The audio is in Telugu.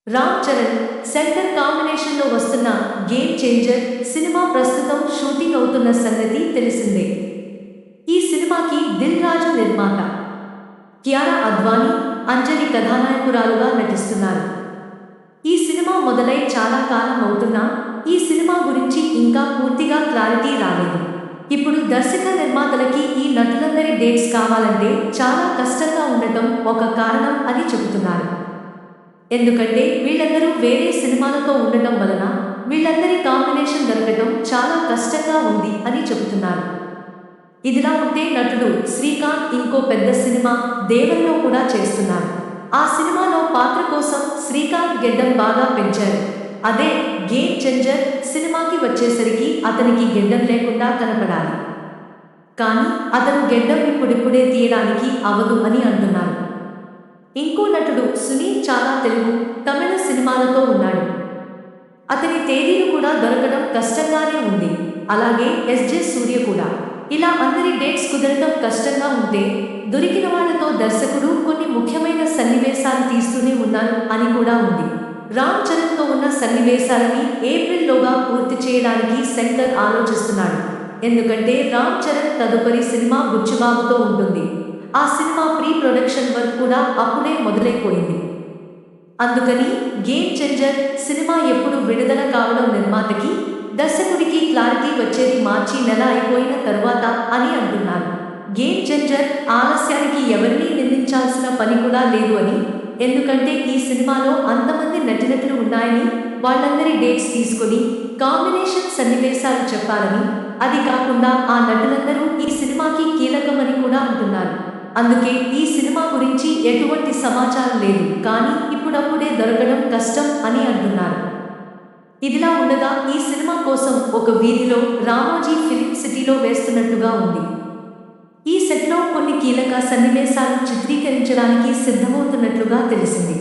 రామ్ చరణ్ శంకర్ కాంబినేషన్లో వస్తున్న గేమ్ చేంజర్ సినిమా ప్రస్తుతం షూటింగ్ అవుతున్న సంగతి తెలిసిందే. ఈ సినిమాకి దిల్ రాజు నిర్మాత, కియారా అద్వానీ, అంజలి కథానాయకురాలుగా నటిస్తున్నారు. ఈ సినిమా మొదలై చాలా కాలం అవుతున్నా ఈ సినిమా గురించి ఇంకా పూర్తిగా క్లారిటీ రాలేదు. ఇప్పుడు దర్శక నిర్మాతలకి ఈ నటులందరి డేట్స్ కావాలంటే చాలా కష్టంగా ఉండటం ఒక కారణం అని చెబుతున్నారు. ఎందుకంటే వీళ్ళందరూ వేరే సినిమాలతో ఉండటం వలన వీళ్ళందరి కాంబినేషన్ దొరకటం చాలా కష్టంగా ఉంది అని చెబుతున్నారు. ఇదిలా ఉంటే నటుడు శ్రీకాంత్ ఇంకో పెద్ద సినిమా దేవరలో కూడా చేస్తున్నారు. ఆ సినిమాలో పాత్ర కోసం శ్రీకాంత్ గెడ్డం బాగా పెంచారు. అదే గేమ్ చేంజర్ సినిమాకి వచ్చేసరికి అతనికి గెడ్డం లేకుండా కనపడాలి. కానీ అతను గెడ్డం ఇప్పుడిప్పుడే తీయడానికి అవదు అని అంటున్నారు. ఇంకో నటుడు సునీల్ చాలా తెలుగు, తమిళ సినిమాలతో ఉన్నాడు. అతని తేదీలు కూడా దొరకడం కష్టంగానే ఉంది. అలాగే ఎస్జే సూర్య కూడా. ఇలా అందరి డేట్స్ కుదరటం కష్టంగా ఉంటే దొరికిన వాళ్లతో దర్శకుడు కొన్ని ముఖ్యమైన సన్నివేశాలు తీస్తూనే ఉన్నారు అని కూడా ఉంది. రామ్ చరణ్తో ఉన్న సన్నివేశాలని ఏప్రిల్లోగా పూర్తి చేయడానికి శంకర్ ఆలోచిస్తున్నాడు. ఎందుకంటే రామ్ చరణ్ తదుపరి సినిమా బుచ్చిబాబుతో ఉంటుంది. ఆ సినిమా ప్రీ ప్రొడక్షన్ వర్క్ కూడా అప్పుడే మొదలైపోయింది. అందుకని గేమ్ చేంజర్ సినిమా ఎప్పుడు విడుదల కావడం నిర్మాతకి, దర్శకుడికి క్లారిటీ వచ్చేది మార్చి నెల అయిపోయిన తరువాత అని అంటున్నారు. గేమ్ చేంజర్ ఆలస్యానికి ఎవరినీ నిందించాల్సిన పని కూడా లేదు అని, ఎందుకంటే ఈ సినిమాలో అంతమంది నటినటులు ఉన్నాయని వాళ్ళందరి డేట్స్ తీసుకొని కాంబినేషన్ సన్నివేశాలు చెప్పాలని, అది కాకుండా ఆ నటులందరూ ఈ సినిమాకి కీలకమని కూడా అంటున్నారు. అందుకే ఈ సినిమా గురించి ఎటువంటి సమాచారం లేదు, కానీ ఇప్పుడప్పుడే దొరకడం కష్టం అని అంటున్నారు. ఇదిలా ఉండగా ఈ సినిమా కోసం ఒక వీధిలో రామోజీ ఫిలిం సిటీలో వేస్తున్నట్టుగా ఉంది. ఈ సెట్లో కొన్ని కీలక సన్నివేశాలు చిత్రీకరించడానికి సిద్ధమవుతున్నట్లుగా తెలిసింది.